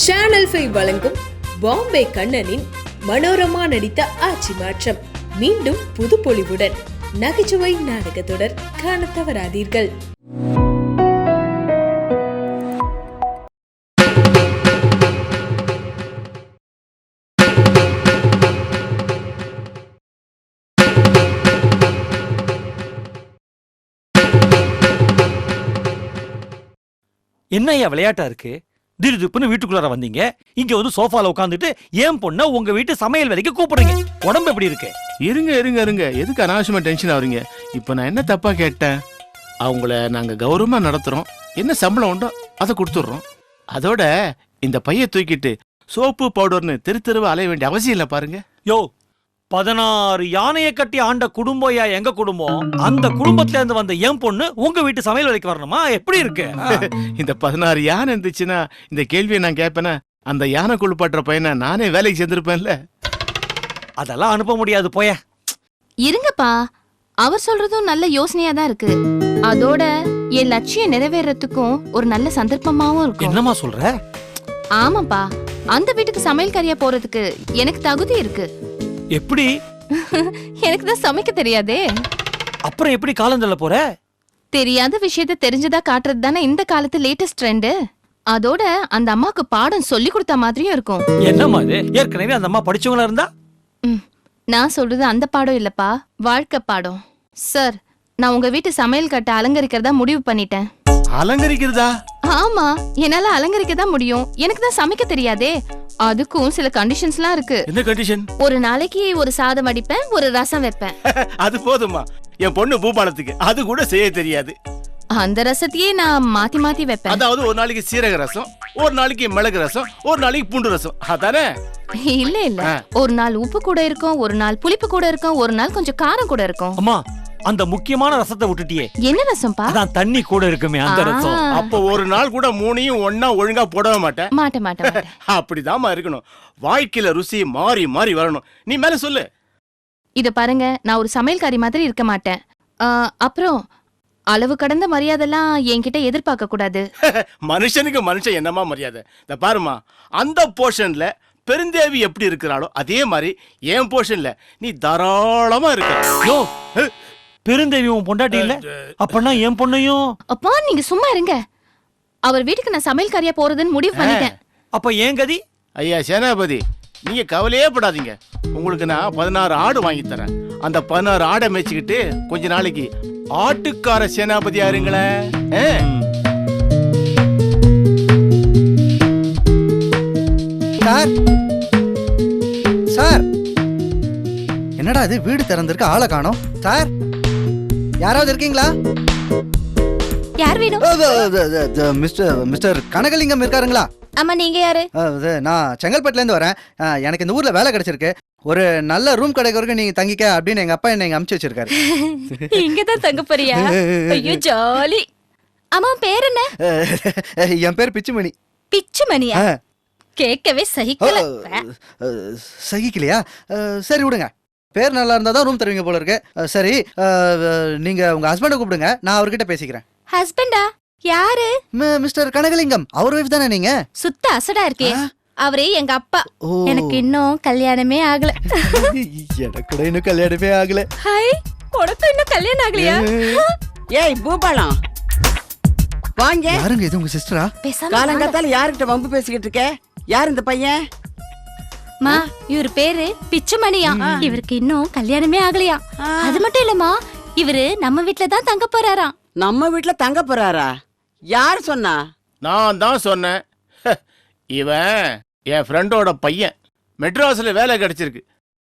Channel 5 வழங்கும் பாம்பே கண்ணனின் மனோரமா நடித்த ஆட்சி மாற்றம் மீண்டும் புதுப்பொலிவுடன் நகைச்சுவை நாடக தொடர் காண தவறாதீர்கள். என்ன ஐயா விளையாட்டா இருக்கு? திடீர்னு வீட்டுக்குள்ளார வந்தீங்க, இங்க வந்து சோஃபால உட்காந்துட்டு ஏன் பொண்ண உங்க வீட்டு சமையல் வேலைக்கு கூப்பிடுறீங்க. உடம்பு எப்படி இருக்கு? இருங்க எதுக்கு அனாவசியமா டென்ஷன் ஆகுறீங்க? இப்ப நான் என்ன தப்பா கேட்டேன்? அவங்கள நாங்க கௌரவமா நடத்துறோம், என்ன சம்பளம் உண்டோ அதை கொடுத்துடுறோம். அதோட இந்த பைய தூக்கிட்டு சோப்பு பவுடர்னு தெருவா அலைய வேண்டிய அவசியம் இல்ல பாருங்க. யோ, 16 யானையை கட்டி ஆண்ட குடும்பம் யா எங்க குடும்பம். அந்த குடும்பத்துல இருந்து வந்த என் பொண்ணு உங்க வீட்டு சமையல் வேலைக்கு வரணுமா? எப்படி இருக்கு? இந்த 16 யானை இருந்துச்சுன்னா இந்த கேள்வியை நான் கேட்பேனா? அந்த யானை குழுப்பாட்டுற பையனை நானே வேலைக்கு சேர்ந்திருப்பேன்ல. அதெல்லாம் அனுப்ப முடியாது, போய. இருங்கப்பா, அவர் சொல்றதும் நல்ல யோசனையா தான் இருக்கு. அதோட என் லட்சியம் நிறைவேறதுக்கும் ஒரு நல்ல சந்தர்ப்பமாவும் இருக்கும். என்னமா சொல்ற? ஆமாப்பா, அந்த வீட்டுக்கு சமையல்காரியா போறதுக்கு எனக்கு தகுதி இருக்கு. எப்படி? எனக்கு தான் சமைக்க தெரியாதே. அப்புறம் எப்படி காலந்தள்ள போற? தெரியாத விஷயத்த தெரிஞ்சதா காட்டுறது தானே இந்த காலத்து லேட்டஸ்ட் ட்ரெண்ட். அதோட அந்த அம்மாக்கு பாடம் சொல்லி கொடுத்த மாதிரியும் இருக்கும். என்னம்மா இது? ஏற்கனவே அந்த அம்மா படிச்சவங்களா இருந்தா? நான் சொல்றது அந்த பாடம் இல்லப்பா, வாழ்க்கை பாடம். சார், நான் உங்க வீட்டு சமையல் கட்ட அலங்கரிக்கிறதா முடிவு பண்ணிட்டேன். அலங்கரிக்கிறதா? ஆமா, என்னால அலங்கரிக்க தான் முடியும். எனக்கு தான் சமைக்க தெரியாதே. அதுக்கும் சில கண்டிஷன்ஸ்லாம் இருக்கு. என்ன கண்டிஷன்? ஒரு நாளைக்கு ஒரு சாதம் அடிப்பேன், ஒரு ரசம் வைப்பேன். அது போதுமா? என் பொண்ணு பூபாலத்துக்கு அது கூட செய்ய தெரியாது. அந்த ரசத்தையே நான் மாத்தி மாத்தி வைப்பேன். அதாவது ஒரு நாளைக்கு சீரக ரசம், ஒரு நாளைக்கு மிளகு ரசம், ஒரு நாளைக்கு பூண்டு ரசம், அதானே? இல்ல ஒரு நாள் உப்பு கூட இருக்கும், ஒரு நாள் புளிப்பு கூட இருக்கும், ஒரு நாள் கொஞ்சம் காரம் கூட இருக்கும். அம்மா, அந்த முக்கியமான ரசத்தை விட்டுட்டியே. என்ன ரசம்பா? அதான் தண்ணி கூட இருக்குமே, அந்த ரசம். அப்போ ஒரு நாள் கூட மூணையும் ஒன்னா ஒழுங்கா போடவே மாட்டேன். மாட்டேன். அப்படிதாம்மா இருக்கணும். வாழ்க்கையில ருசி மாறி மாறி வரணும். நீ மேல சொல்லு. இத பாருங்க, நான் ஒரு சமையல்காரி மாதிரி இருக்க மாட்டேன். அப்புறம் அளவு கடந்த மரியாதைலாம் என்கிட்ட எதிர்பார்க்க கூடாது. மனுஷனுக்கு மனுஷன் என்னமா மரியாதை? இந்த பாருமா, அந்த போர்ஷன்ல பெருந்தேவி எப்படி இருக்கிறாளோ அதே மாதிரி என் போர்ஷன்ல நீ தாராளமா இருக்க. யோ, பெருந்தேவி உன் பொண்டாட்டி இல்ல? அப்பனா என் பொண்ணையும். அப்பா நீங்க சும்மா இருங்க. அவர் வீட்டுக்கு நான் சமையல்காரியா போறதுன்னு முடிவு பண்ணிட்டேன். அப்ப ஏன் கதி? ஐயா சேனாபதி, நீங்க கவலையே படாதீங்க. உங்களுக்கு நான் 16 ஆடு வாங்கி தரேன். அந்த 16 ஆடை மேய்ச்சிக்கிட்டு கொஞ்ச நாளைக்கு ஆட்டுக்கார சேனாபதியா இருங்களேன். சார், என்னடா இது வீடு திறந்திருக்கு, ஆளை காணோம். சார், யாராவது இருக்கீங்களா? யார் வேணும்? மிஸ்டர் கனகலிங்கம் இருக்காருங்களா? ஆமா, நீங்க யாரு? நான் செங்கல்பட்டுல இருந்து வரேன். எனக்கு இந்த ஊர்ல வேலை கிடைச்சிருக்கு. ஒரு நல்ல ரூம் கிடைக்கிறதுக்கு நீங்க தங்கிக்க அப்படின்னு எங்க அப்பா என்ன அனுப்பிச்சு வச்சிருக்காரு. இங்கதான் தங்க போறியா? ஐயோ ஜாலி. அம்மா பேர் என்ன? என் பேர் பிச்சுமணி. பிச்சுமணியா? கேட்கவே சகிக்கல. சகிக்கலையா? சரி விடுங்க, பேர் நல்லா இருந்தா தான் ரூம் தருவீங்க போல இருக்கு. சரி, நீங்க உங்க ஹஸ்பண்டை கூப்பிடுங்க, நான் அவர்கிட்ட பேசிக்கிறேன். ஹஸ்பண்டா? யாரு? மிஸ்டர் கனகலிங்கம், அவர் வைஃப் தானே நீங்க? சுத்த அசடா இருக்கே. அவரே எங்க அப்பா. எனக்கு இன்னும் கல்யாணமே ஆகல. எனக்கு கூட இன்னும் கல்யாணமே ஆகல. ஹாய், உனக்கு இன்னும் கல்யாணம் ஆகலையா? ஏய் பூபாலம், வாங்க. யாருங்க இது? உங்க சிஸ்டரா? காலங்காத்தால யார்கிட்ட வம்பு பேசிக்கிட்டு இருக்க? யார் இந்த பையன்? மா, இவர் பேரு பிச்சுமணியா. இவருக்கு இன்னும் கல்யாணமே ஆகலையா. அது மட்டும் இல்லம்மா, இவரு நம்ம வீட்ல தான் தங்க போறாராம். நம்ம வீட்ல தங்க போறாரா? யார் சொன்னா? நான் தான் சொன்னேன். இவன் என் ஃப்ரெண்டோட பையன். மெட்ராஸ்ல வேலை கிடைச்சிருக்கு.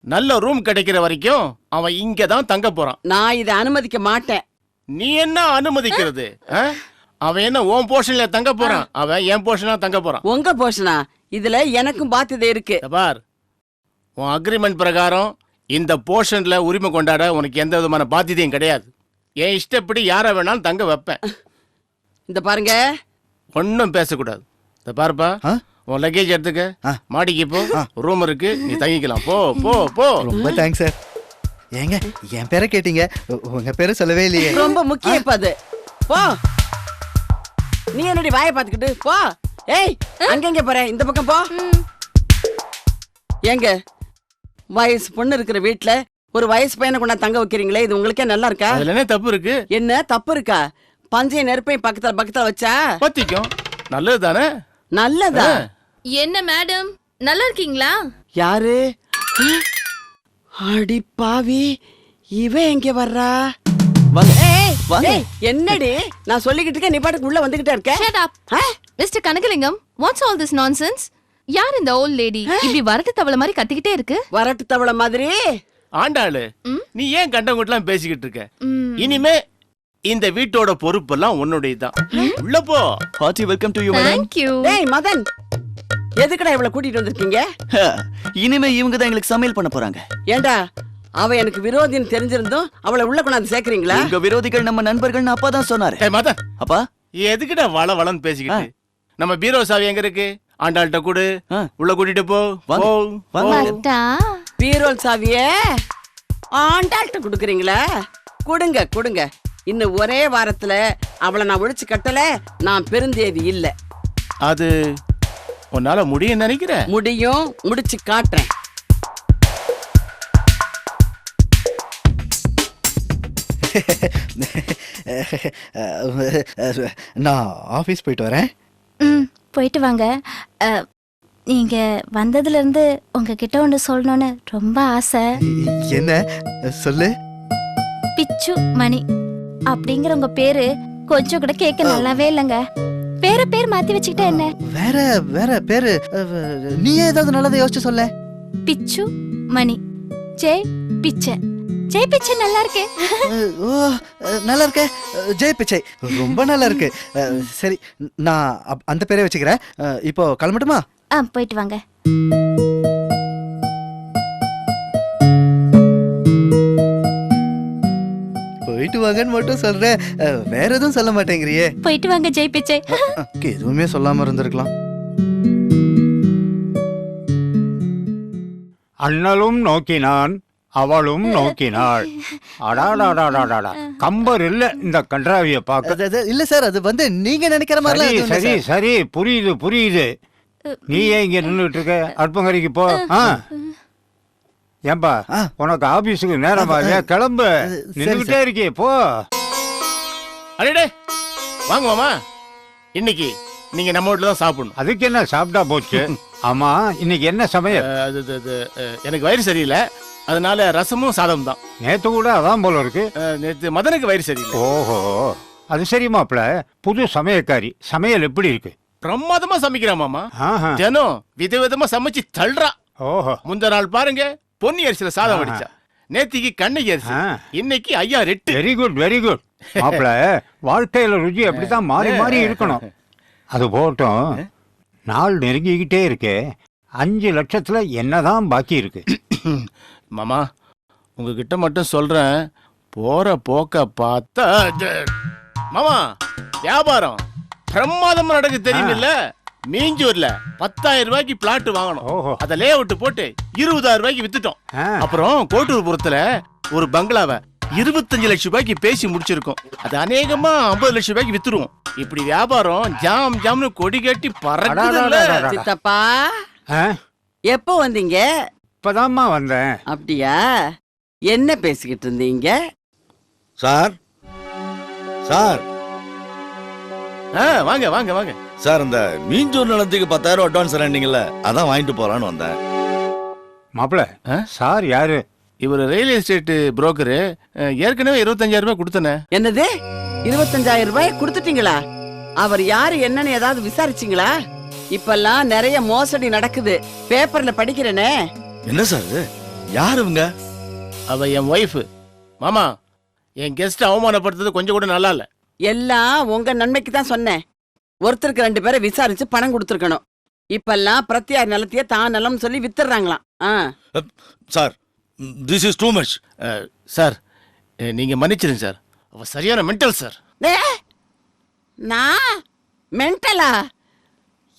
நல்ல ரூம் கிடைக்கிற வரைக்கும் அவன் இங்க தான் தங்க போறான். நான் இதை அனுமதிக்க மாட்டேன். நீ என்ன அனுமதிக்கிறது? அவன் என்ன உன் போர்ஷன்ல தங்க போறான்? அவன் என் போர்ஷனா தங்க போறான். உங்க போஷனா? இதுல எனக்கும் பாத்தியதை இருக்கு. பார், உன் அக்ரிமெண்ட் பிரகாரம் இந்த போர்ஷன்ல உரிமை கொண்டாட உனக்கு எந்த விதமான பாத்தியதையும் கிடையாது. என் இஷ்டப்படி யாரை வேணாலும் தங்க வைப்பேன். இந்த பாருங்க, ஒன்னும் பேசக்கூடாது. இந்த பாருப்பா, உன் லக்கேஜ் எடுத்துக்க, மாடிக்கு போ, ரூம் இருக்கு, நீ தங்கிக்கலாம். போ போ போ. ரொம்ப தேங்க்ஸ் சார். ஏங்க, என் பேரை கேட்டீங்க, உங்க பேரை சொல்லவே இல்லையே. ரொம்ப முக்கியம் அது. போ. நீ என்னடி வாயை பார்த்துக்கிட்டு போ. ஏய் அங்கங்க போற இந்த பக்கம் போ. ஏங்க வயசு பொண்ணு இருக்கிற வீட்டுல ஒரு வயசு பையனை கொண்டா தங்க வைக்கிறீங்களே, இது உங்களுக்கே நல்லா இருக்கா? அதுல என்ன தப்பு இருக்கு? என்ன தப்பு இருக்கா? பஞ்சைய நெருப்பையும் பக்கத்துல பக்கத்துல வச்சா பத்திக்கும், நல்லது தானே. நல்லதா? என்ன மேடம் நல்லா இருக்கீங்களா? யாரு? அடி பாவி, இவன் எங்க வர்றா? வாங்க ஏய், வாங்க. ஏய், என்னடி நான் சொல்லிக்கிட்டு இருக்கேன், நீ பாட்டுக்கு உள்ள வந்துகிட்டே இருக்க. Shut up. Mr. Kanagalingam, what's all this nonsense? யார் இந்த old lady? இப்படி வரட்டு தவளை மாதிரி கத்திக்கிட்டே இருக்கு. வரட்டு தவளை மாதிரி. ஆண்டாளு, நீ ஏன் கண்டவங்கட்டெல்லாம் பேசிக்கிட்டு இருக்க? இனிமே இந்த வீட்டோட பொறுப்பெல்லாம் உன்னுடையதான். உள்ள போ. Hearty welcome to you madam. Thank you. டேய் மதன், எதுக்குடா இவளை கூட்டிட்டு வந்திருக்கீங்க? இனிமே இவங்க தான் எங்களுக்கு சமையல் பண்ண போறாங்க. ஏண்டா அவ எனக்கு விரோதின்னு தெரிஞ்சிருந்தும் அவளை உள்ள கொண்டாந்து சேர்க்கறீங்களா? உங்க விரோதிகள் நம்ம நண்பர்கள்னு அப்பா தான் சொன்னாரு. ஏய் மதன், அப்பா எதுக்குடா வளன்னு பேசிக்கிட்டு? நம்ம பீரோ சாவி எங்க இருக்கு? ஆண்டாள்கிட்ட கொடு, உள்ள கூட்டிட்டு போ. வாங்க. போ, வாங்க. போ. அட்டா. பீரோல் சாவியே ஆண்டாள்கிட்ட கொடுக்குறீங்களா? கொடுங்க கொடுங்க. இன்னும் ஒரே வாரத்துல அவளை நான் ஒழிச்சு கட்டல, நான் பெருந்தேவி இல்ல. அது உன்னால முடியும் நினைக்கிற? முடியும், முடிச்சு காட்டுறேன். நான் ஆஃபீஸ் போயிட்டு வரேன். போயிட்டு வாங்க. நீங்க வந்ததுல இருந்து உங்ககிட்ட ஒன்று சொல்லணும்னு ரொம்ப ஆசை. என்ன சொல்லு? பிச்சு மணி அப்படிங்கிற உங்க பேரு கொஞ்சம் கூட கேட்க நல்லாவே இல்லைங்க. வேற பேர் மாத்தி வச்சுக்கிட்டா என்ன? வேற வேற பேரு நீயே ஏதாவது நல்லதை யோசிச்சு சொல்ல. பிச்சு மணி, ஜெய் பிச்சை. ஜெய் பிச்சை நல்லா இருக்கே. ஓ நல்லா இருக்க. ஜெய் பிச்சை ரொம்ப நல்லா இருக்கு. சரி, நான் அந்த பேரே வச்சுக்கிறேன். இப்போ கிளம்பட்டுமா? போயிட்டு வாங்க. போயிட்டு வாங்கன்னு மட்டும் சொல்றேன், வேற எதுவும் சொல்ல மாட்டேங்கிறியே. போயிட்டு வாங்க ஜெய் பிச்சை. எதுவுமே சொல்லாம இருந்திருக்கலாம். அண்ணலும் நோக்கினான், அவளும் நோக்கினாள். அடாடாடாடாடா, கம்பர் இல்ல இந்த கன்றாவிய பார்க்க. இல்ல சார், அது வந்து நீங்க நினைக்கிற மாதிரி சரி சரி சரி, புரியுது புரியுது. நீ ஏன் இங்க நின்றுட்டு இருக்க? அடுப்பங்கரைக்கு போ. ஏன்பா, உனக்கு ஆபீஸுக்கு நேரம் கிளம்பு. நின்றுகிட்டே இருக்கே, போ. அடடே, வாங்க மாமா. இன்னைக்கு நீங்க நம்ம வீட்டுல தான் சாப்பிடணும். அதுக்கு என்ன சாப்பிட்டா போச்சு. ஆமா, இன்னைக்கு என்ன சமையல்? எனக்கு வயிறு சரியில்லை, அதனால ரசமும் சாதம் தான். நேத்து கூட அதான் போல இருக்கு. நேத்து மதனுக்கு வயிறு சரியில்லை. ஓஹோ, அது சரி மாப்பிள. புது சமையல்காரி, சமையல் எப்படி இருக்கு? பிரமாதமா சமைக்கிறா மாமா. ஆஹா. தினம் விதவிதமா சமைச்சு தள்ளுறா. ஓஹோ, முந்த நாள் பாருங்க, பொன்னி அரிசியில சாதம் வடிச்சா. நேத்திக்கு கண்ணகி அரிசி, இன்னைக்கு ஐயா red. Very good very good. மாப்பிள, வாழ்க்கையில ருச்சி அப்படித்தான் மாறி மாறி இருக்கணும். அது போட்டும், நாள் நெருங்கிக்கிட்டே இருக்கே. 5 லட்சத்துல என்னதான் பாக்கி இருக்கு? மாமா, உங்ககிட்ட மட்டும் சொல்றேன், போற போக்க பார்த்தா மாமா வியாபாரம் பிரமாதமா நடக்கு தெரியுமில்ல. மீஞ்சூர்ல 10,000 ரூபாய்க்கு பிளாட் வாங்கணும். ஓஹோ. அத லே அவுட் போட்டு 20,000 ரூபாய்க்கு வித்துட்டோம். அப்புறம் கோட்டூர்புரத்துல ஒரு பங்களாவை 25 லட்சம் ரூபாய்க்கு பேசி முடிச்சிருக்கோம். அது அநேகமா 50 லட்சம் ரூபாய்க்கு வித்துருவோம். இப்படி வியாபாரம் ஜாம் ஜாம்னு கொடி கட்டி பறக்குதுல்ல. சித்தப்பா, எப்போ வந்தீங்க? இப்பதாம்மா வந்தேன். அப்படியா? என்ன பேசிக்கிட்டு இருந்தீங்க? சார் சார் வாங்க வாங்க வாங்க. சார், இந்த மீஞ்சூர் நிலத்துக்கு 10,000 அட்வான்ஸ் தரீங்கல்ல, அதான் வாங்கிட்டு போலான்னு வந்தேன். மாப்பிள, சார் யாரு? இவர் ரியல் எஸ்டேட் புரோக்கரு. ஏற்கனவே 25,000 ரூபாய் கொடுத்தனே. என்னது, 25,000 ரூபாய் கொடுத்துட்டீங்களா? அவர் யாரு என்னன்னு ஏதாவது விசாரிச்சீங்களா? இப்பெல்லாம் நிறைய மோசடி நடக்குது, பேப்பர்ல படிக்கிறேனே. என்ன சார் இது? யார் இவங்க? அவ என் ஒய்ஃப். மாமா, என் கெஸ்ட் அவமானப்படுத்துறது கொஞ்சம் கூட நல்லா இல்ல. எல்லாம் உங்க நன்மைக்கு தான் சொன்னேன். ஒருத்தருக்கு 2 பேரை விசாரிச்சு பணம் கொடுத்துருக்கணும். இப்பெல்லாம் பிரத்தியார் நிலத்தையே தான் நிலம் சொல்லி வித்துறாங்களாம். Sir, this is too much. Sir, நீங்க மன்னிச்சிருங்க சார். அவ சரியான மென்டல் சார். நான் மென்டலா?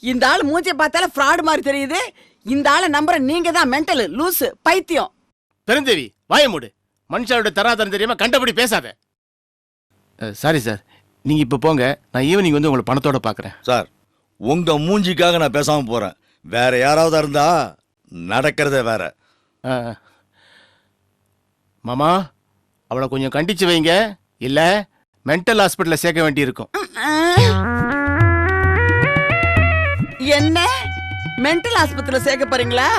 இந்த ஆள் மூஞ்சி பார்த்தால ஃப்ராட் மாதிரி தெரியுது. இந்த ஆளை நம்புற நீங்க தான் மென்டல், லூசு, பைத்தியம். பெருந்தேவி, வாய மூடு. மனுஷாவோட தராதரம் தெரியாம கண்டபடி பேசாத. சாரி சார், நீங்க இப்ப போங்க. நான் ஈவினிங் வந்து உங்களை பணத்தோட பாக்குறேன். சார், உங்க மூஞ்சிக்காக நான் பேசாம போறேன். வேற யாராவது இருந்தா நடக்கிறதே வேற. ஆ. மாமா அவளை கொஞ்சம் கண்டிச்சு வைங்க, இல்ல மென்டல் ஹாஸ்பிட்டல்ல சேர்க்க வேண்டியிருக்கும். என்ன மென்டல் ஆஸ்பத்திரியில சேர்க்க போறீங்களா?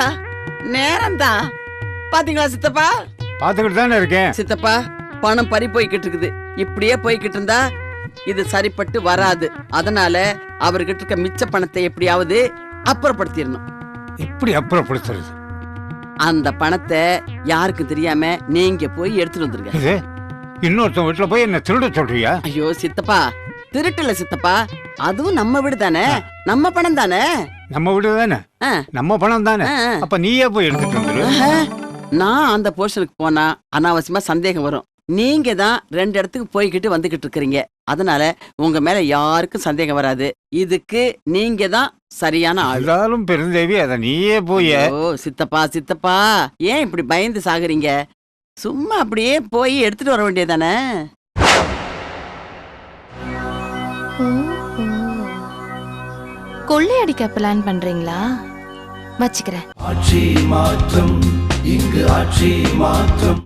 நேரம் தான். பாத்தீங்களா சித்தப்பா? பாத்துக்கிட்டு தானே இருக்கேன். சித்தப்பா, பணம் பறி போய்கிட்டு இருக்குது. இப்படியே போய்கிட்டு இருந்தா இது சரிப்பட்டு வராது. அதனால அவர்கிட்ட இருக்க மிச்ச பணத்தை எப்படியாவது அப்புறப்படுத்திடணும். இப்படி அப்புறப்படுத்துறது? அந்த பணத்தை யாருக்கு தெரியாம நீங்க போய் எடுத்துட்டு வந்துருங்க. இது இன்னொருத்தன் வீட்டுல போய் என்ன திருட சொல்றியா? ஐயோ சித்தப்பா, திருட்டுல சித்தப்பா, அதுவும் நம்ம வீடு தானே, நம்ம பணம் தானே. நம்ம வீடு தானே, ஆ. நம்ம பணம் தானே. அப்ப நீயே போய் எடுத்துட்டு வந்துரு. நான் அந்த போர்ஷனுக்கு போனா அனாவசியமா சந்தேகம் வரும். நீங்க தான் 2 இடத்துக்கு போய்கிட்டு வந்துகிட்டு இருக்கிறீங்க. அதனால உங்க மேல யாருக்கும் சந்தேகம் வராது. இதுக்கு நீங்க தான் சரியான ஆள். ஆளும் பெருந்தேவி, அத நீயே போய். ஓ சித்தப்பா சித்தப்பா, ஏன் இப்படி பயந்து சாகுறீங்க? சும்மா அப்படியே போய் எடுத்துட்டு வர வேண்டியதானே. கொள்ளையடிக்க பிளான் பண்றீங்களா? வச்சுக்கிறேன். ஆட்சி மாற்றம், இங்கு ஆட்சி மாற்றம்.